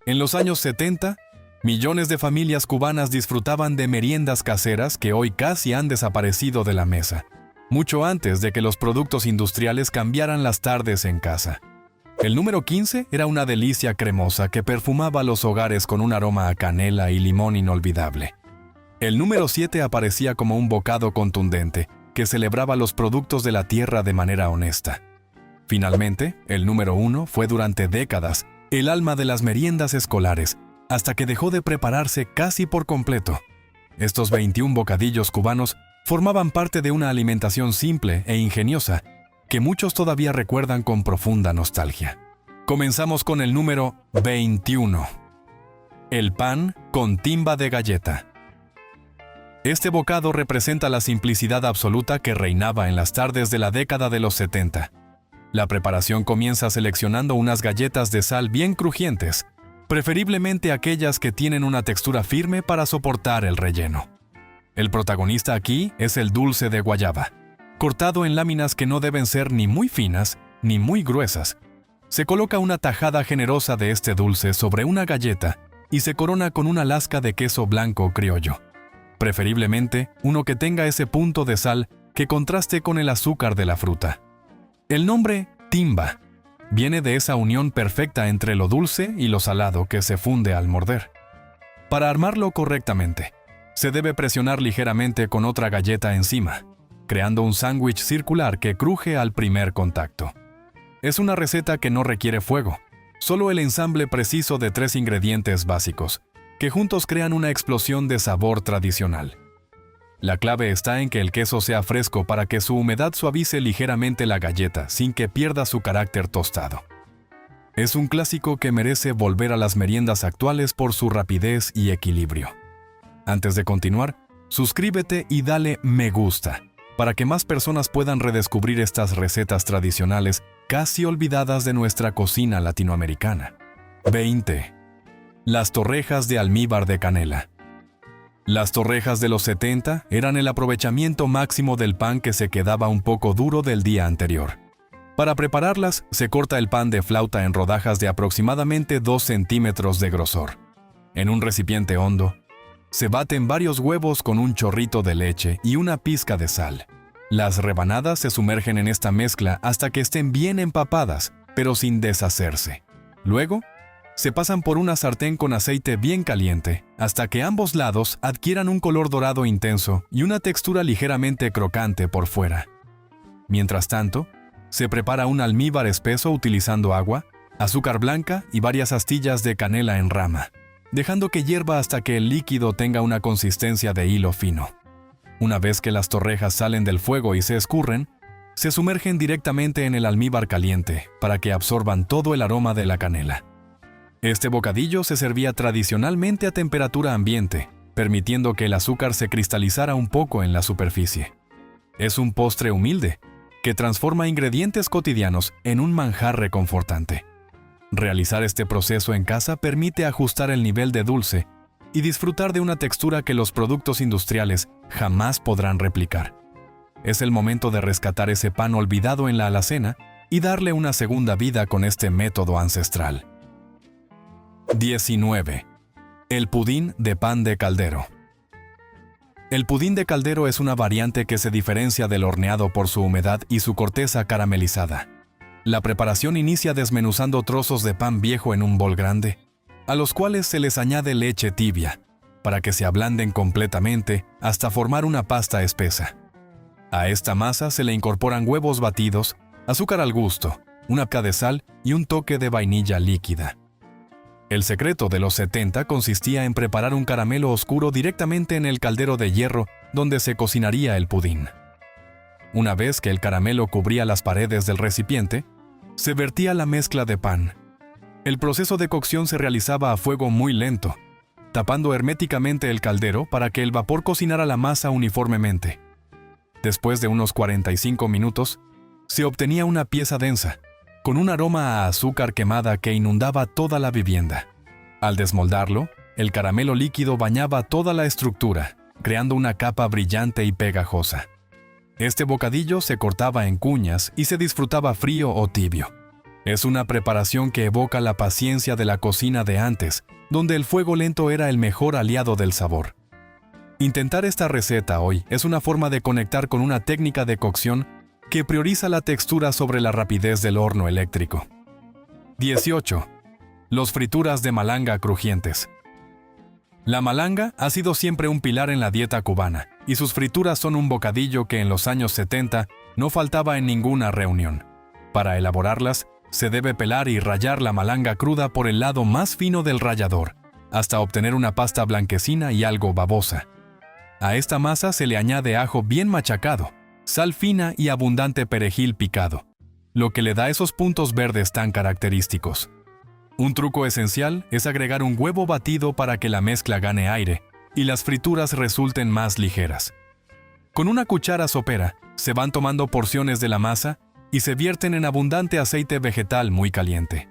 En los años 70, millones de familias cubanas disfrutaban de meriendas caseras que hoy casi han desaparecido de la mesa, mucho antes de que los productos industriales cambiaran las tardes en casa. El número 15 era una delicia cremosa que perfumaba los hogares con un aroma a canela y limón inolvidable. El número 7 aparecía como un bocado contundente que celebraba los productos de la tierra de manera honesta. Finalmente, el número 1 fue durante décadas el alma de las meriendas escolares, hasta que dejó de prepararse casi por completo. Estos 21 bocadillos cubanos formaban parte de una alimentación simple e ingeniosa que muchos todavía recuerdan con profunda nostalgia. Comenzamos con el número 21. El pan con timba de galleta. Este bocado representa la simplicidad absoluta que reinaba en las tardes de la década de los 70. La preparación comienza seleccionando unas galletas de sal bien crujientes, preferiblemente aquellas que tienen una textura firme para soportar el relleno. El protagonista aquí es el dulce de guayaba, cortado en láminas que no deben ser ni muy finas ni muy gruesas. Se coloca una tajada generosa de este dulce sobre una galleta y se corona con una lasca de queso blanco criollo. Preferiblemente uno que tenga ese punto de sal que contraste con el azúcar de la fruta. El nombre timba viene de esa unión perfecta entre lo dulce y lo salado que se funde al morder. Para armarlo correctamente, se debe presionar ligeramente con otra galleta encima, creando un sándwich circular que cruje al primer contacto. Es una receta que no requiere fuego, solo el ensamble preciso de 3 ingredientes básicos, que juntos crean una explosión de sabor tradicional. La clave está en que el queso sea fresco para que su humedad suavice ligeramente la galleta sin que pierda su carácter tostado. Es un clásico que merece volver a las meriendas actuales por su rapidez y equilibrio. Antes de continuar, suscríbete y dale me gusta para que más personas puedan redescubrir estas recetas tradicionales casi olvidadas de nuestra cocina latinoamericana. 20. Las torrejas de almíbar de canela. Las torrejas de los 70 eran el aprovechamiento máximo del pan que se quedaba un poco duro del día anterior. Para prepararlas, se corta el pan de flauta en rodajas de aproximadamente 2 centímetros de grosor. En un recipiente hondo, se baten varios huevos con un chorrito de leche y una pizca de sal. Las rebanadas se sumergen en esta mezcla hasta que estén bien empapadas, pero sin deshacerse. Luego, se pasan por una sartén con aceite bien caliente hasta que ambos lados adquieran un color dorado intenso y una textura ligeramente crocante por fuera. Mientras tanto, se prepara un almíbar espeso utilizando agua, azúcar blanca y varias astillas de canela en rama, dejando que hierva hasta que el líquido tenga una consistencia de hilo fino. Una vez que las torrejas salen del fuego y se escurren, se sumergen directamente en el almíbar caliente para que absorban todo el aroma de la canela. Este bocadillo se servía tradicionalmente a temperatura ambiente, permitiendo que el azúcar se cristalizara un poco en la superficie. Es un postre humilde, que transforma ingredientes cotidianos en un manjar reconfortante. Realizar este proceso en casa permite ajustar el nivel de dulce y disfrutar de una textura que los productos industriales jamás podrán replicar. Es el momento de rescatar ese pan olvidado en la alacena y darle una segunda vida con este método ancestral. 19. El pudín de pan de caldero. El pudín de caldero es una variante que se diferencia del horneado por su humedad y su corteza caramelizada. La preparación inicia desmenuzando trozos de pan viejo en un bol grande, a los cuales se les añade leche tibia, para que se ablanden completamente hasta formar una pasta espesa. A esta masa se le incorporan huevos batidos, azúcar al gusto, una pizca de sal y un toque de vainilla líquida. El secreto de los 70 consistía en preparar un caramelo oscuro directamente en el caldero de hierro donde se cocinaría el pudín. Una vez que el caramelo cubría las paredes del recipiente, se vertía la mezcla de pan. El proceso de cocción se realizaba a fuego muy lento, tapando herméticamente el caldero para que el vapor cocinara la masa uniformemente. Después de unos 45 minutos, se obtenía una pieza densa, con un aroma a azúcar quemada que inundaba toda la vivienda. Al desmoldarlo, el caramelo líquido bañaba toda la estructura, creando una capa brillante y pegajosa. Este bocadillo se cortaba en cuñas y se disfrutaba frío o tibio. Es una preparación que evoca la paciencia de la cocina de antes, donde el fuego lento era el mejor aliado del sabor. Intentar esta receta hoy es una forma de conectar con una técnica de cocción que prioriza la textura sobre la rapidez del horno eléctrico. 18. Los frituras de malanga crujientes. La malanga ha sido siempre un pilar en la dieta cubana, y sus frituras son un bocadillo que en los años 70 no faltaba en ninguna reunión. Para elaborarlas, se debe pelar y rallar la malanga cruda por el lado más fino del rallador, hasta obtener una pasta blanquecina y algo babosa. A esta masa se le añade ajo bien machacado, sal fina y abundante perejil picado, lo que le da esos puntos verdes tan característicos. Un truco esencial es agregar un huevo batido para que la mezcla gane aire y las frituras resulten más ligeras. Con una cuchara sopera, se van tomando porciones de la masa y se vierten en abundante aceite vegetal muy caliente.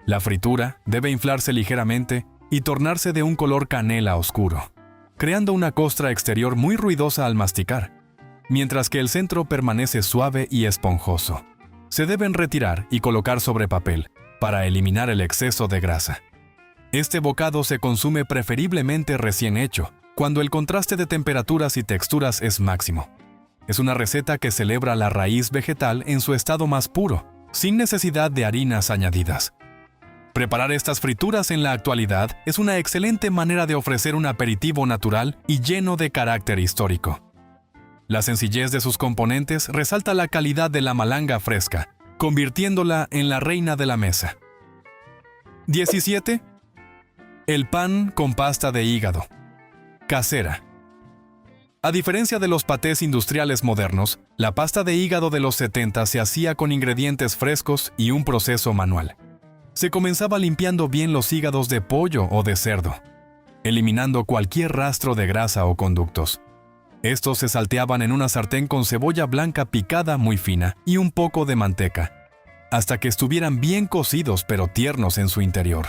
La fritura debe inflarse ligeramente y tornarse de un color canela oscuro, creando una costra exterior muy ruidosa al masticar, mientras que el centro permanece suave y esponjoso. Se deben retirar y colocar sobre papel para eliminar el exceso de grasa. Este bocado se consume preferiblemente recién hecho, cuando el contraste de temperaturas y texturas es máximo. Es una receta que celebra la raíz vegetal en su estado más puro, sin necesidad de harinas añadidas. Preparar estas frituras en la actualidad es una excelente manera de ofrecer un aperitivo natural y lleno de carácter histórico. La sencillez de sus componentes resalta la calidad de la malanga fresca, convirtiéndola en la reina de la mesa. 17. El pan con pasta de hígado. Casera. A diferencia de los patés industriales modernos, la pasta de hígado de los 70 se hacía con ingredientes frescos y un proceso manual. Se comenzaba limpiando bien los hígados de pollo o de cerdo, eliminando cualquier rastro de grasa o conductos. Estos se salteaban en una sartén con cebolla blanca picada muy fina y un poco de manteca, hasta que estuvieran bien cocidos pero tiernos en su interior.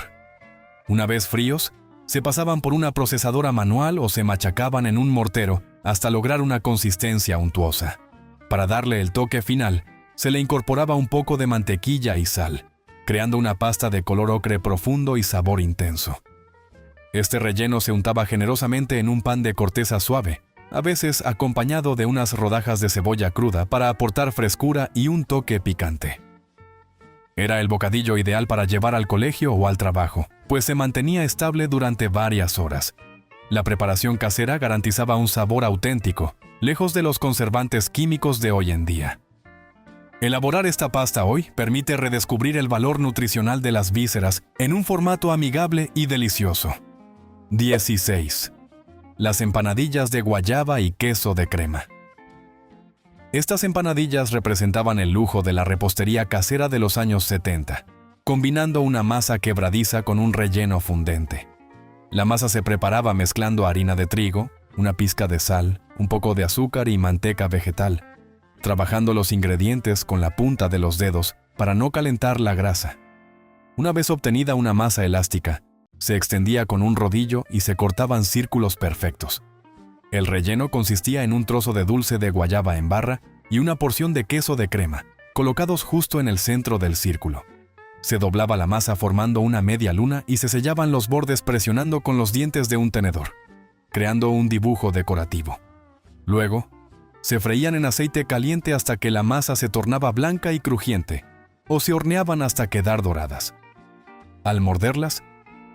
Una vez fríos, se pasaban por una procesadora manual o se machacaban en un mortero hasta lograr una consistencia untuosa. Para darle el toque final, se le incorporaba un poco de mantequilla y sal, creando una pasta de color ocre profundo y sabor intenso. Este relleno se untaba generosamente en un pan de corteza suave, a veces acompañado de unas rodajas de cebolla cruda para aportar frescura y un toque picante. Era el bocadillo ideal para llevar al colegio o al trabajo, pues se mantenía estable durante varias horas. La preparación casera garantizaba un sabor auténtico, lejos de los conservantes químicos de hoy en día. Elaborar esta pasta hoy permite redescubrir el valor nutricional de las vísceras en un formato amigable y delicioso. 16. Las empanadillas de guayaba y queso de crema. Estas empanadillas representaban el lujo de la repostería casera de los años 70, combinando una masa quebradiza con un relleno fundente. La masa se preparaba mezclando harina de trigo, una pizca de sal, un poco de azúcar y manteca vegetal, trabajando los ingredientes con la punta de los dedos para no calentar la grasa. Una vez obtenida una masa elástica, se extendía con un rodillo y se cortaban círculos perfectos. El relleno consistía en un trozo de dulce de guayaba en barra y una porción de queso de crema, colocados justo en el centro del círculo. Se doblaba la masa formando una media luna y se sellaban los bordes presionando con los dientes de un tenedor, creando un dibujo decorativo. Luego, se freían en aceite caliente hasta que la masa se tornaba blanca y crujiente, o se horneaban hasta quedar doradas. Al morderlas,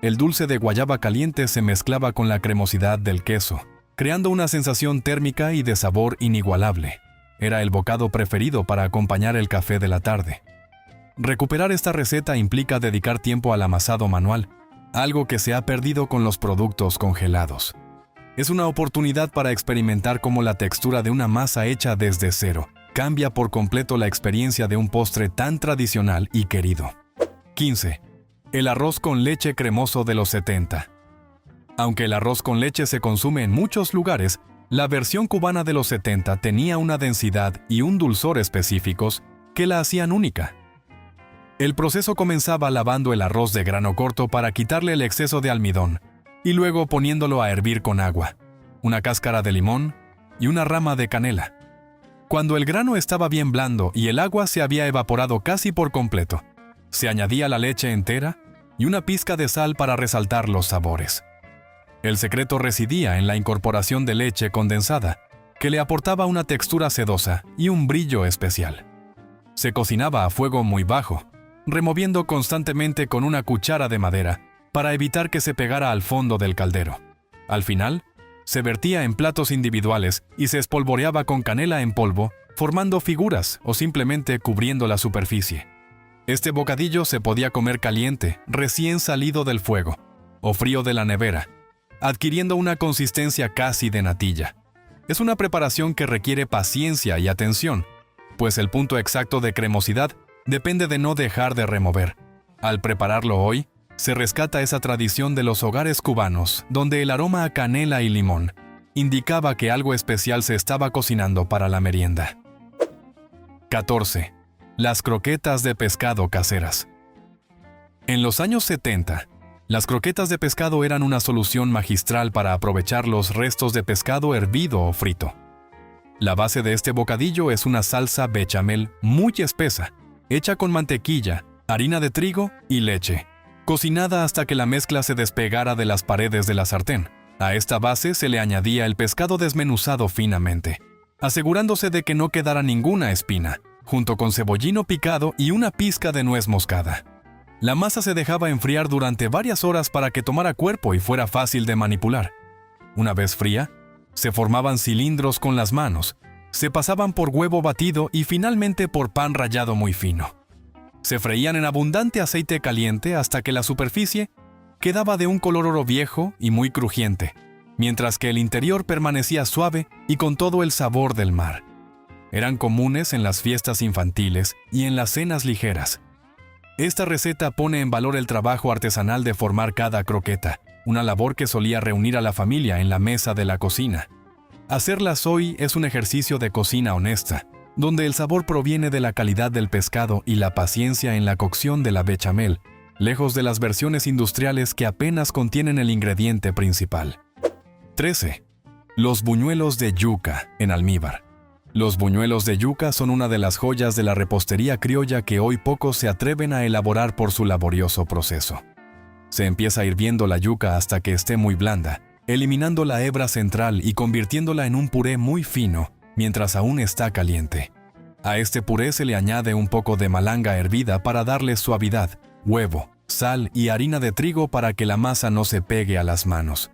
el dulce de guayaba caliente se mezclaba con la cremosidad del queso, creando una sensación térmica y de sabor inigualable. Era el bocado preferido para acompañar el café de la tarde. Recuperar esta receta implica dedicar tiempo al amasado manual, algo que se ha perdido con los productos congelados. Es una oportunidad para experimentar cómo la textura de una masa hecha desde cero cambia por completo la experiencia de un postre tan tradicional y querido. 15. El arroz con leche cremoso de los 70. Aunque el arroz con leche se consume en muchos lugares, la versión cubana de los 70 tenía una densidad y un dulzor específicos que la hacían única. El proceso comenzaba lavando el arroz de grano corto para quitarle el exceso de almidón y luego poniéndolo a hervir con agua, una cáscara de limón y una rama de canela. Cuando el grano estaba bien blando y el agua se había evaporado casi por completo, Se añadía la leche entera y una pizca de sal para resaltar los sabores. El secreto residía en la incorporación de leche condensada, que le aportaba una textura sedosa y un brillo especial. Se cocinaba a fuego muy bajo, removiendo constantemente con una cuchara de madera para evitar que se pegara al fondo del caldero. Al final, se vertía en platos individuales y se espolvoreaba con canela en polvo, formando figuras o simplemente cubriendo la superficie. Este bocadillo se podía comer caliente, recién salido del fuego, o frío de la nevera, adquiriendo una consistencia casi de natilla. Es una preparación que requiere paciencia y atención, pues el punto exacto de cremosidad depende de no dejar de remover. Al prepararlo hoy, se rescata esa tradición de los hogares cubanos, donde el aroma a canela y limón indicaba que algo especial se estaba cocinando para la merienda. 14. Las croquetas de pescado caseras. En los años 70, las croquetas de pescado eran una solución magistral para aprovechar los restos de pescado hervido o frito. La base de este bocadillo es una salsa bechamel muy espesa, hecha con mantequilla, harina de trigo y leche, cocinada hasta que la mezcla se despegara de las paredes de la sartén. A esta base se le añadía el pescado desmenuzado finamente, asegurándose de que no quedara ninguna espina, junto con cebollino picado y una pizca de nuez moscada. La masa se dejaba enfriar durante varias horas para que tomara cuerpo y fuera fácil de manipular. Una vez fría, se formaban cilindros con las manos, se pasaban por huevo batido y finalmente por pan rallado muy fino. Se freían en abundante aceite caliente hasta que la superficie quedaba de un color oro viejo y muy crujiente, mientras que el interior permanecía suave y con todo el sabor del mar. Eran comunes en las fiestas infantiles y en las cenas ligeras. Esta receta pone en valor el trabajo artesanal de formar cada croqueta, una labor que solía reunir a la familia en la mesa de la cocina. Hacerlas hoy es un ejercicio de cocina honesta, donde el sabor proviene de la calidad del pescado y la paciencia en la cocción de la bechamel, lejos de las versiones industriales que apenas contienen el ingrediente principal. 13. Los buñuelos de yuca en almíbar. Los buñuelos de yuca son una de las joyas de la repostería criolla que hoy pocos se atreven a elaborar por su laborioso proceso. Se empieza hirviendo la yuca hasta que esté muy blanda, eliminando la hebra central y convirtiéndola en un puré muy fino, mientras aún está caliente. A este puré se le añade un poco de malanga hervida para darle suavidad, huevo, sal y harina de trigo para que la masa no se pegue a las manos.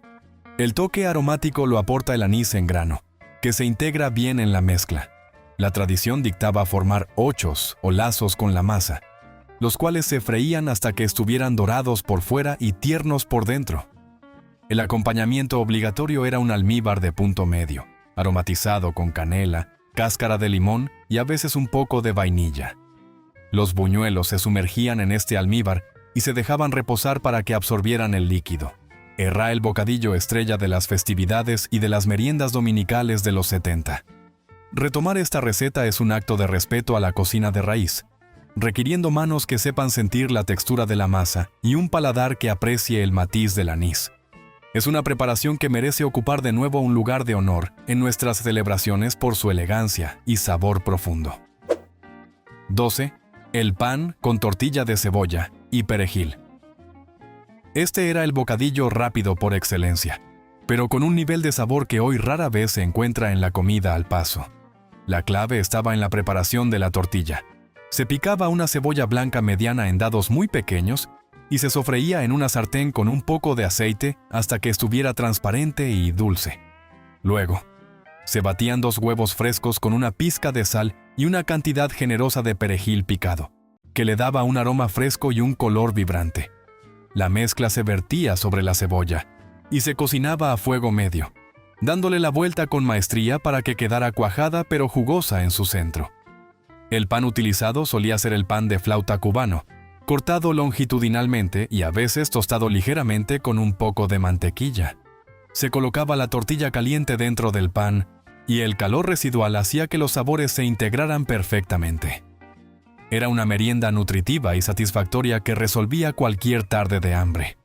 El toque aromático lo aporta el anís en grano, que se integra bien en la mezcla. La tradición dictaba formar ochos o lazos con la masa, los cuales se freían hasta que estuvieran dorados por fuera y tiernos por dentro. El acompañamiento obligatorio era un almíbar de punto medio, aromatizado con canela, cáscara de limón y a veces un poco de vainilla. Los buñuelos se sumergían en este almíbar y se dejaban reposar para que absorbieran el líquido. Era el bocadillo estrella de las festividades y de las meriendas dominicales de los 70. Retomar esta receta es un acto de respeto a la cocina de raíz, requiriendo manos que sepan sentir la textura de la masa y un paladar que aprecie el matiz del anís. Es una preparación que merece ocupar de nuevo un lugar de honor en nuestras celebraciones por su elegancia y sabor profundo. 12. El pan con tortilla de cebolla y perejil. Este era el bocadillo rápido por excelencia, pero con un nivel de sabor que hoy rara vez se encuentra en la comida al paso. La clave estaba en la preparación de la tortilla. Se picaba una cebolla blanca mediana en dados muy pequeños y se sofreía en una sartén con un poco de aceite hasta que estuviera transparente y dulce. Luego, se batían 2 huevos frescos con una pizca de sal y una cantidad generosa de perejil picado, que le daba un aroma fresco y un color vibrante. La mezcla se vertía sobre la cebolla y se cocinaba a fuego medio, dándole la vuelta con maestría para que quedara cuajada pero jugosa en su centro. El pan utilizado solía ser el pan de flauta cubano, cortado longitudinalmente y a veces tostado ligeramente con un poco de mantequilla. Se colocaba la tortilla caliente dentro del pan y el calor residual hacía que los sabores se integraran perfectamente. Era una merienda nutritiva y satisfactoria que resolvía cualquier tarde de hambre.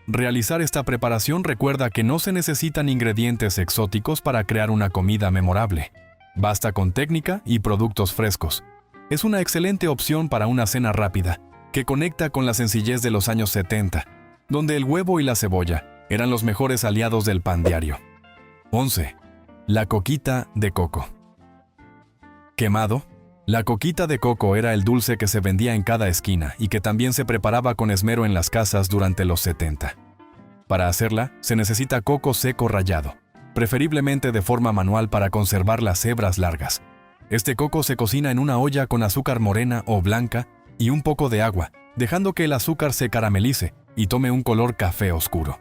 Realizar esta preparación recuerda que no se necesitan ingredientes exóticos para crear una comida memorable. Basta con técnica y productos frescos. Es una excelente opción para una cena rápida, que conecta con la sencillez de los años 70, donde el huevo y la cebolla eran los mejores aliados del pan diario. 11. La coquita de coco. Quemado. La coquita de coco era el dulce que se vendía en cada esquina y que también se preparaba con esmero en las casas durante los 70. Para hacerla, se necesita coco seco rallado, preferiblemente de forma manual para conservar las hebras largas. Este coco se cocina en una olla con azúcar morena o blanca y un poco de agua, dejando que el azúcar se caramelice y tome un color café oscuro.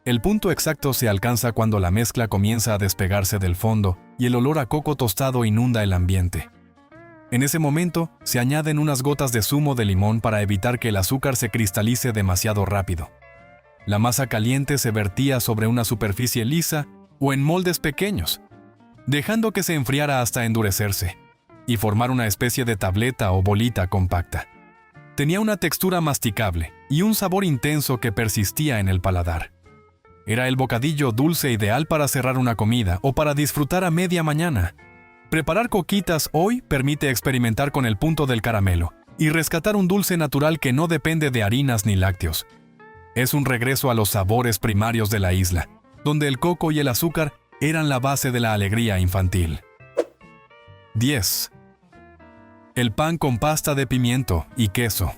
El punto exacto se alcanza cuando la mezcla comienza a despegarse del fondo y el olor a coco tostado inunda el ambiente. En ese momento, se añaden unas gotas de zumo de limón para evitar que el azúcar se cristalice demasiado rápido. La masa caliente se vertía sobre una superficie lisa o en moldes pequeños, dejando que se enfriara hasta endurecerse y formar una especie de tableta o bolita compacta. Tenía una textura masticable y un sabor intenso que persistía en el paladar. Era el bocadillo dulce ideal para cerrar una comida o para disfrutar a media mañana. Preparar coquitas hoy permite experimentar con el punto del caramelo y rescatar un dulce natural que no depende de harinas ni lácteos. Es un regreso a los sabores primarios de la isla, donde el coco y el azúcar eran la base de la alegría infantil. 10. El pan con pasta de pimiento y queso.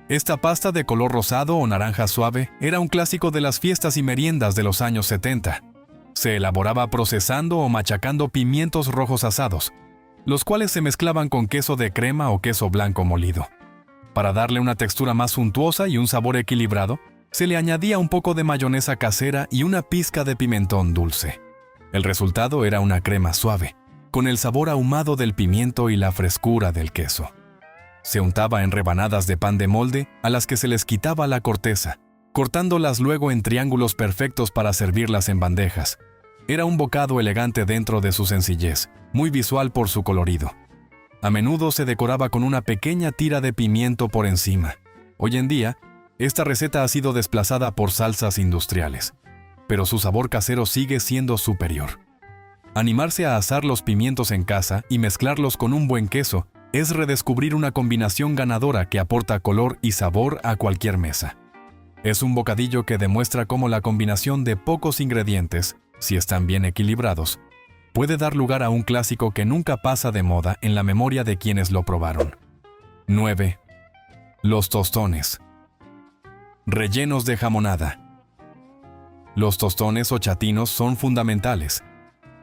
Esta pasta de color rosado o naranja suave era un clásico de las fiestas y meriendas de los años 70. Se elaboraba procesando o machacando pimientos rojos asados, los cuales se mezclaban con queso de crema o queso blanco molido. Para darle una textura más suntuosa y un sabor equilibrado, se le añadía un poco de mayonesa casera y una pizca de pimentón dulce. El resultado era una crema suave, con el sabor ahumado del pimiento y la frescura del queso. Se untaba en rebanadas de pan de molde a las que se les quitaba la corteza, cortándolas luego en triángulos perfectos para servirlas en bandejas. Era un bocado elegante dentro de su sencillez, muy visual por su colorido. A menudo se decoraba con una pequeña tira de pimiento por encima. Hoy en día, esta receta ha sido desplazada por salsas industriales, pero su sabor casero sigue siendo superior. Animarse a asar los pimientos en casa y mezclarlos con un buen queso es redescubrir una combinación ganadora que aporta color y sabor a cualquier mesa. Es un bocadillo que demuestra cómo la combinación de pocos ingredientes, si están bien equilibrados, puede dar lugar a un clásico que nunca pasa de moda en la memoria de quienes lo probaron. 9. Los tostones. Rellenos de jamonada. Los tostones o chatinos son fundamentales,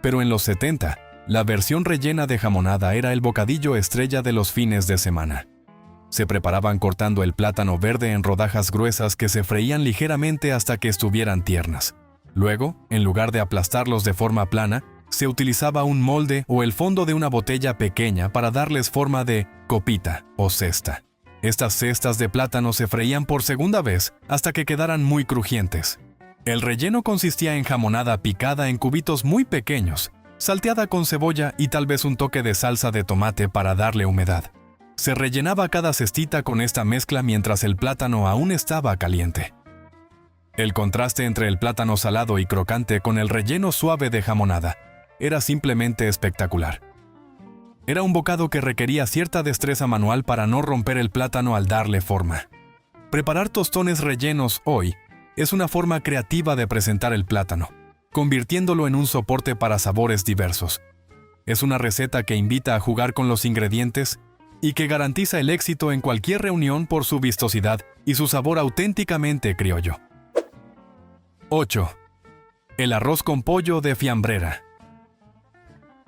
pero en los 70, la versión rellena de jamonada era el bocadillo estrella de los fines de semana. Se preparaban cortando el plátano verde en rodajas gruesas que se freían ligeramente hasta que estuvieran tiernas. Luego, en lugar de aplastarlos de forma plana, se utilizaba un molde o el fondo de una botella pequeña para darles forma de copita o cesta. Estas cestas de plátano se freían por segunda vez hasta que quedaran muy crujientes. El relleno consistía en jamonada picada en cubitos muy pequeños, salteada con cebolla y tal vez un toque de salsa de tomate para darle humedad. Se rellenaba cada cestita con esta mezcla mientras el plátano aún estaba caliente. El contraste entre el plátano salado y crocante con el relleno suave de jamonada era simplemente espectacular. Era un bocado que requería cierta destreza manual para no romper el plátano al darle forma. Preparar tostones rellenos hoy es una forma creativa de presentar el plátano, convirtiéndolo en un soporte para sabores diversos. Es una receta que invita a jugar con los ingredientes y que garantiza el éxito en cualquier reunión por su vistosidad y su sabor auténticamente criollo. 8. El arroz con pollo de fiambrera.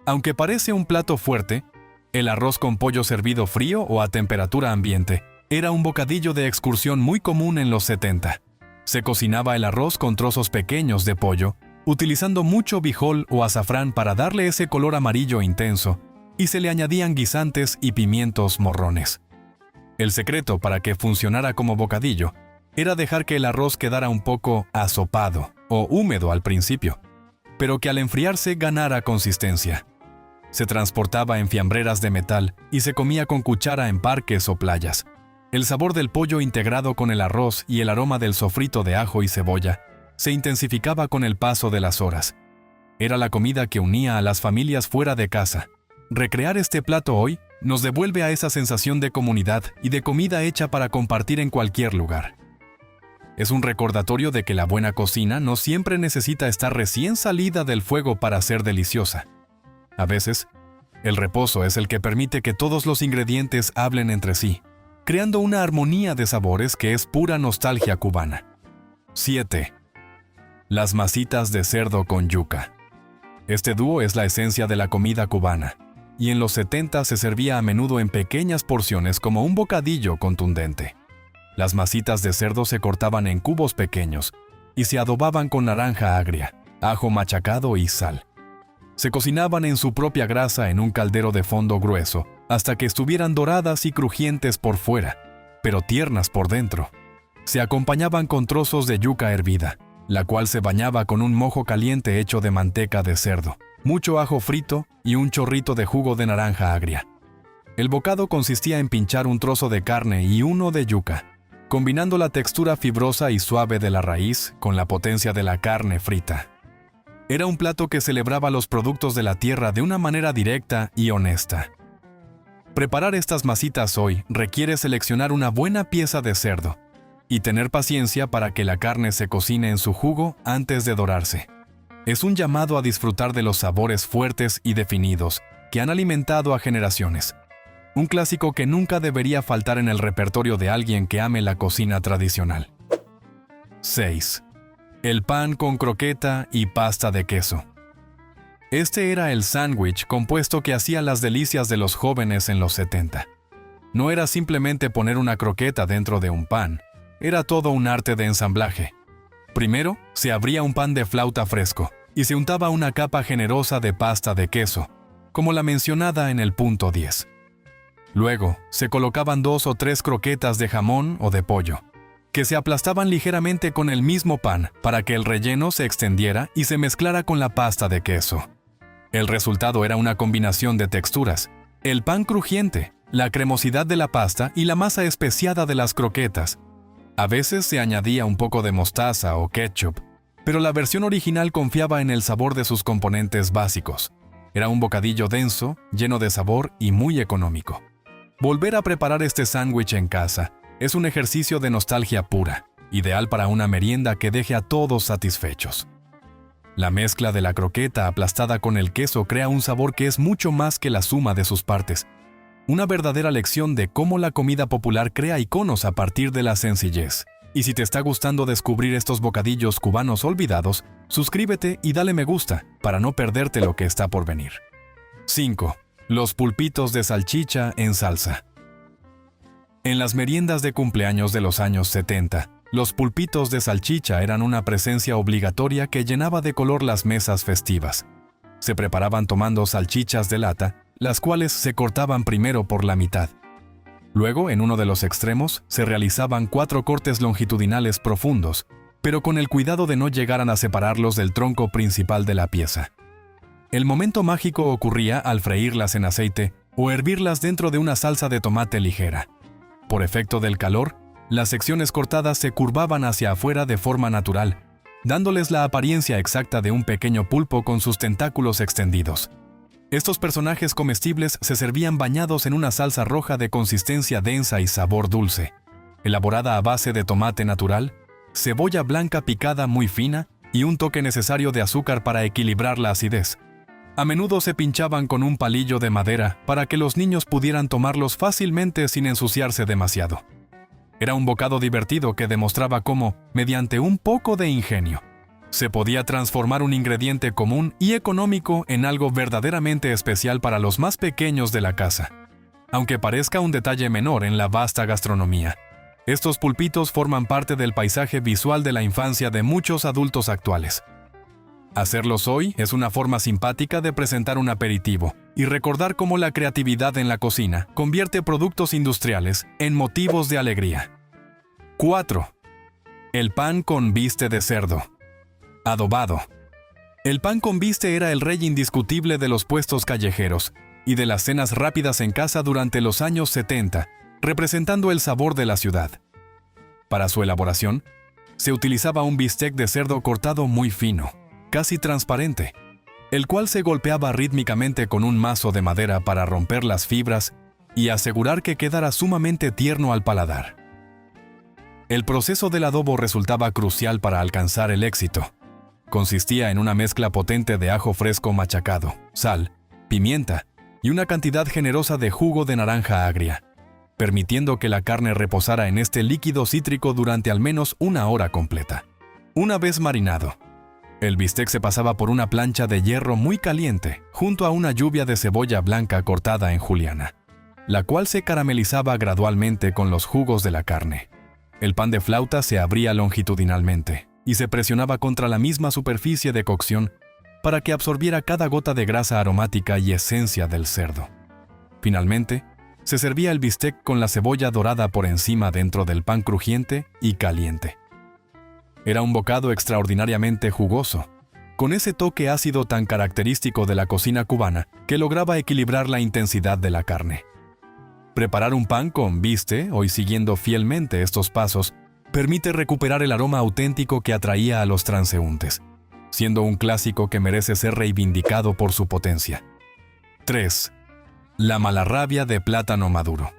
Aunque parece un plato fuerte, el arroz con pollo servido frío o a temperatura ambiente era un bocadillo de excursión muy común en los 70. Se cocinaba el arroz con trozos pequeños de pollo, utilizando mucho bijol o azafrán para darle ese color amarillo intenso, y se le añadían guisantes y pimientos morrones. El secreto para que funcionara como bocadillo era dejar que el arroz quedara un poco asopado o húmedo al principio, pero que al enfriarse ganara consistencia. Se transportaba en fiambreras de metal y se comía con cuchara en parques o playas. El sabor del pollo integrado con el arroz y el aroma del sofrito de ajo y cebolla se intensificaba con el paso de las horas. Era la comida que unía a las familias fuera de casa. Recrear este plato hoy nos devuelve a esa sensación de comunidad y de comida hecha para compartir en cualquier lugar. Es un recordatorio de que la buena cocina no siempre necesita estar recién salida del fuego para ser deliciosa. A veces, el reposo es el que permite que todos los ingredientes hablen entre sí, creando una armonía de sabores que es pura nostalgia cubana. 7. Las masitas de cerdo con yuca. Este dúo es la esencia de la comida cubana, y en los 70 se servía a menudo en pequeñas porciones como un bocadillo contundente. Las masitas de cerdo se cortaban en cubos pequeños y se adobaban con naranja agria, ajo machacado y sal. Se cocinaban en su propia grasa en un caldero de fondo grueso hasta que estuvieran doradas y crujientes por fuera, pero tiernas por dentro. Se acompañaban con trozos de yuca hervida, la cual se bañaba con un mojo caliente hecho de manteca de cerdo, mucho ajo frito y un chorrito de jugo de naranja agria. El bocado consistía en pinchar un trozo de carne y uno de yuca, combinando la textura fibrosa y suave de la raíz con la potencia de la carne frita. Era un plato que celebraba los productos de la tierra de una manera directa y honesta. Preparar estas masitas hoy requiere seleccionar una buena pieza de cerdo y tener paciencia para que la carne se cocine en su jugo antes de dorarse. Es un llamado a disfrutar de los sabores fuertes y definidos que han alimentado a generaciones. Un clásico que nunca debería faltar en el repertorio de alguien que ame la cocina tradicional. 6. El pan con croqueta y pasta de queso. Este era el sándwich compuesto que hacía las delicias de los jóvenes en los 70. No era simplemente poner una croqueta dentro de un pan, era todo un arte de ensamblaje. Primero, se abría un pan de flauta fresco y se untaba una capa generosa de pasta de queso, como la mencionada en el punto 10. Luego, se colocaban 2 o 3 croquetas de jamón o de pollo, que se aplastaban ligeramente con el mismo pan para que el relleno se extendiera y se mezclara con la pasta de queso. El resultado era una combinación de texturas: el pan crujiente, la cremosidad de la pasta y la masa especiada de las croquetas. A veces se añadía un poco de mostaza o ketchup, pero la versión original confiaba en el sabor de sus componentes básicos. Era un bocadillo denso, lleno de sabor y muy económico. Volver a preparar este sándwich en casa es un ejercicio de nostalgia pura, ideal para una merienda que deje a todos satisfechos. La mezcla de la croqueta aplastada con el queso crea un sabor que es mucho más que la suma de sus partes. Una verdadera lección de cómo la comida popular crea iconos a partir de la sencillez. Y si te está gustando descubrir estos bocadillos cubanos olvidados, suscríbete y dale me gusta para no perderte lo que está por venir. 5. Los pulpitos de salchicha en salsa. En las meriendas de cumpleaños de los años 70, los pulpitos de salchicha eran una presencia obligatoria que llenaba de color las mesas festivas. Se preparaban tomando salchichas de lata, las cuales se cortaban primero por la mitad. Luego, en uno de los extremos, se realizaban 4 cortes longitudinales profundos, pero con el cuidado de no llegar a separarlos del tronco principal de la pieza. El momento mágico ocurría al freírlas en aceite o hervirlas dentro de una salsa de tomate ligera. Por efecto del calor, las secciones cortadas se curvaban hacia afuera de forma natural, dándoles la apariencia exacta de un pequeño pulpo con sus tentáculos extendidos. Estos personajes comestibles se servían bañados en una salsa roja de consistencia densa y sabor dulce, elaborada a base de tomate natural, cebolla blanca picada muy fina y un toque necesario de azúcar para equilibrar la acidez. A menudo se pinchaban con un palillo de madera para que los niños pudieran tomarlos fácilmente sin ensuciarse demasiado. Era un bocado divertido que demostraba cómo, mediante un poco de ingenio, se podía transformar un ingrediente común y económico en algo verdaderamente especial para los más pequeños de la casa. Aunque parezca un detalle menor en la vasta gastronomía, estos pulpitos forman parte del paisaje visual de la infancia de muchos adultos actuales. Hacerlos hoy es una forma simpática de presentar un aperitivo y recordar cómo la creatividad en la cocina convierte productos industriales en motivos de alegría. 4. El pan con biste de cerdo. Adobado. El pan con biste era el rey indiscutible de los puestos callejeros y de las cenas rápidas en casa durante los años 70, representando el sabor de la ciudad. Para su elaboración, se utilizaba un bistec de cerdo cortado muy fino, casi transparente, el cual se golpeaba rítmicamente con un mazo de madera para romper las fibras y asegurar que quedara sumamente tierno al paladar. El proceso del adobo resultaba crucial para alcanzar el éxito. Consistía en una mezcla potente de ajo fresco machacado, sal, pimienta y una cantidad generosa de jugo de naranja agria, permitiendo que la carne reposara en este líquido cítrico durante al menos una hora completa. Una vez marinado, el bistec se pasaba por una plancha de hierro muy caliente junto a una lluvia de cebolla blanca cortada en juliana, la cual se caramelizaba gradualmente con los jugos de la carne. El pan de flauta se abría longitudinalmente y se presionaba contra la misma superficie de cocción para que absorbiera cada gota de grasa aromática y esencia del cerdo. Finalmente, se servía el bistec con la cebolla dorada por encima dentro del pan crujiente y caliente. Era un bocado extraordinariamente jugoso, con ese toque ácido tan característico de la cocina cubana que lograba equilibrar la intensidad de la carne. Preparar un pan con biste, hoy siguiendo fielmente estos pasos, permite recuperar el aroma auténtico que atraía a los transeúntes, siendo un clásico que merece ser reivindicado por su potencia. 3. La malarrabia de plátano maduro.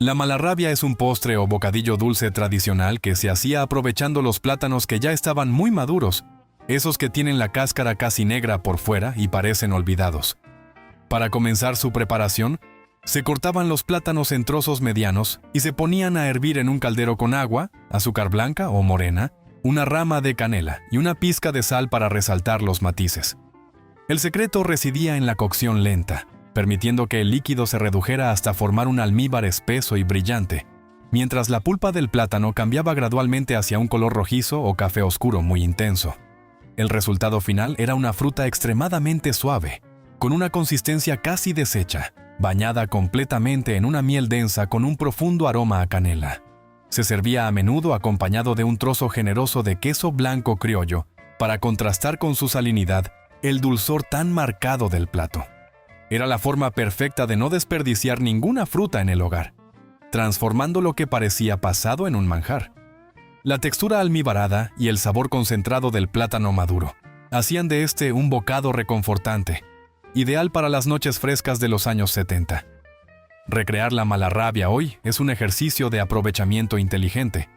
La malarrabia es un postre o bocadillo dulce tradicional que se hacía aprovechando los plátanos que ya estaban muy maduros, esos que tienen la cáscara casi negra por fuera y parecen olvidados. Para comenzar su preparación, se cortaban los plátanos en trozos medianos y se ponían a hervir en un caldero con agua, azúcar blanca o morena, una rama de canela y una pizca de sal para resaltar los matices. El secreto residía en la cocción lenta, permitiendo que el líquido se redujera hasta formar un almíbar espeso y brillante, mientras la pulpa del plátano cambiaba gradualmente hacia un color rojizo o café oscuro muy intenso. El resultado final era una fruta extremadamente suave, con una consistencia casi deshecha, bañada completamente en una miel densa con un profundo aroma a canela. Se servía a menudo acompañado de un trozo generoso de queso blanco criollo, para contrastar con su salinidad el dulzor tan marcado del plato. Era la forma perfecta de no desperdiciar ninguna fruta en el hogar, transformando lo que parecía pasado en un manjar. La textura almibarada y el sabor concentrado del plátano maduro hacían de este un bocado reconfortante, ideal para las noches frescas de los años 70. Recrear la malarrabia hoy es un ejercicio de aprovechamiento inteligente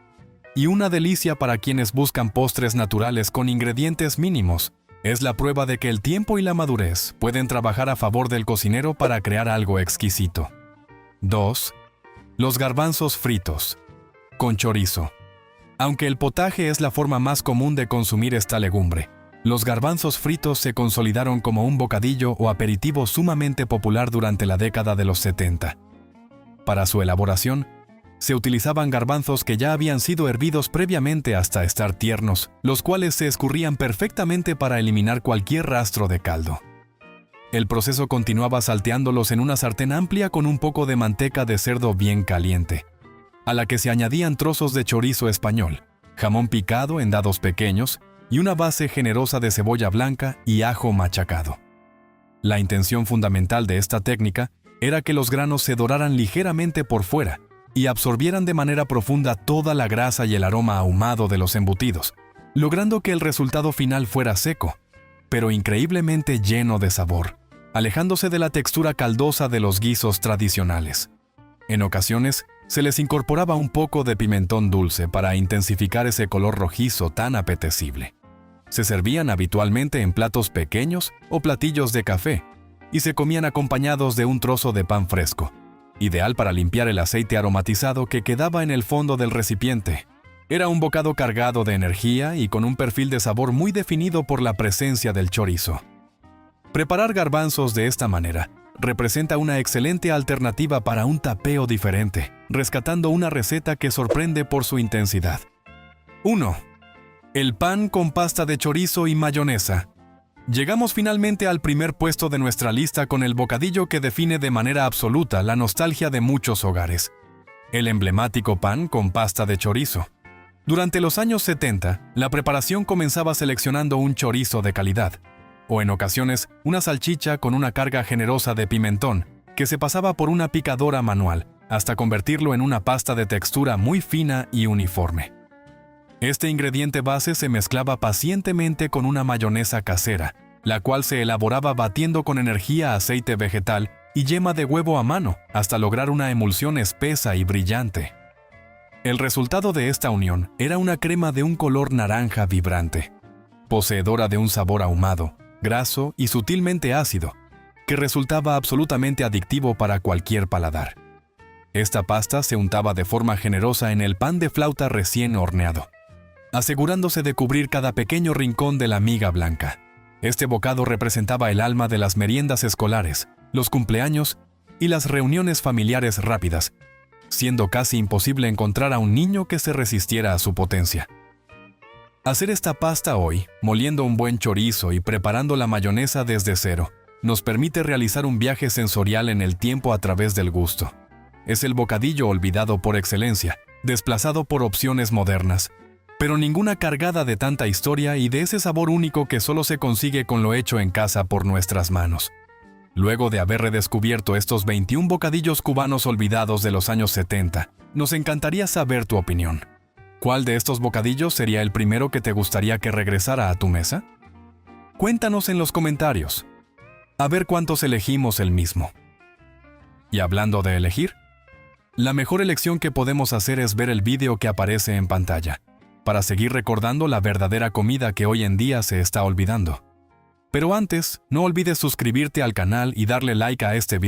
y una delicia para quienes buscan postres naturales con ingredientes mínimos. Es la prueba de que el tiempo y la madurez pueden trabajar a favor del cocinero para crear algo exquisito. 2. Los garbanzos fritos, con chorizo. Aunque el potaje es la forma más común de consumir esta legumbre, los garbanzos fritos se consolidaron como un bocadillo o aperitivo sumamente popular durante la década de los 70. Para su elaboración, se utilizaban garbanzos que ya habían sido hervidos previamente hasta estar tiernos, los cuales se escurrían perfectamente para eliminar cualquier rastro de caldo. El proceso continuaba salteándolos en una sartén amplia con un poco de manteca de cerdo bien caliente, a la que se añadían trozos de chorizo español, jamón picado en dados pequeños y una base generosa de cebolla blanca y ajo machacado. La intención fundamental de esta técnica era que los granos se doraran ligeramente por fuera y absorbieran de manera profunda toda la grasa y el aroma ahumado de los embutidos, logrando que el resultado final fuera seco, pero increíblemente lleno de sabor, alejándose de la textura caldosa de los guisos tradicionales. En ocasiones, se les incorporaba un poco de pimentón dulce para intensificar ese color rojizo tan apetecible. Se servían habitualmente en platos pequeños o platillos de café y se comían acompañados de un trozo de pan fresco, ideal para limpiar el aceite aromatizado que quedaba en el fondo del recipiente. Era un bocado cargado de energía y con un perfil de sabor muy definido por la presencia del chorizo. Preparar garbanzos de esta manera representa una excelente alternativa para un tapeo diferente, rescatando una receta que sorprende por su intensidad. 1. El pan con pasta de chorizo y mayonesa. Llegamos finalmente al primer puesto de nuestra lista con el bocadillo que define de manera absoluta la nostalgia de muchos hogares: el emblemático pan con pasta de chorizo. Durante los años 70, la preparación comenzaba seleccionando un chorizo de calidad, o en ocasiones una salchicha con una carga generosa de pimentón, que se pasaba por una picadora manual, hasta convertirlo en una pasta de textura muy fina y uniforme. Este ingrediente base se mezclaba pacientemente con una mayonesa casera, la cual se elaboraba batiendo con energía aceite vegetal y yema de huevo a mano hasta lograr una emulsión espesa y brillante. El resultado de esta unión era una crema de un color naranja vibrante, poseedora de un sabor ahumado, graso y sutilmente ácido, que resultaba absolutamente adictivo para cualquier paladar. Esta pasta se untaba de forma generosa en el pan de flauta recién horneado, asegurándose de cubrir cada pequeño rincón de la miga blanca. Este bocado representaba el alma de las meriendas escolares, los cumpleaños y las reuniones familiares rápidas, siendo casi imposible encontrar a un niño que se resistiera a su potencia. Hacer esta pasta hoy, moliendo un buen chorizo y preparando la mayonesa desde cero, nos permite realizar un viaje sensorial en el tiempo a través del gusto. Es el bocadillo olvidado por excelencia, desplazado por opciones modernas, pero ninguna cargada de tanta historia y de ese sabor único que solo se consigue con lo hecho en casa por nuestras manos. Luego de haber redescubierto estos 21 bocadillos cubanos olvidados de los años 70, nos encantaría saber tu opinión. ¿Cuál de estos bocadillos sería el primero que te gustaría que regresara a tu mesa? Cuéntanos en los comentarios. A ver cuántos elegimos el mismo. Y hablando de elegir, la mejor elección que podemos hacer es ver el vídeo que aparece en pantalla, para seguir recordando la verdadera comida que hoy en día se está olvidando. Pero antes, no olvides suscribirte al canal y darle like a este video.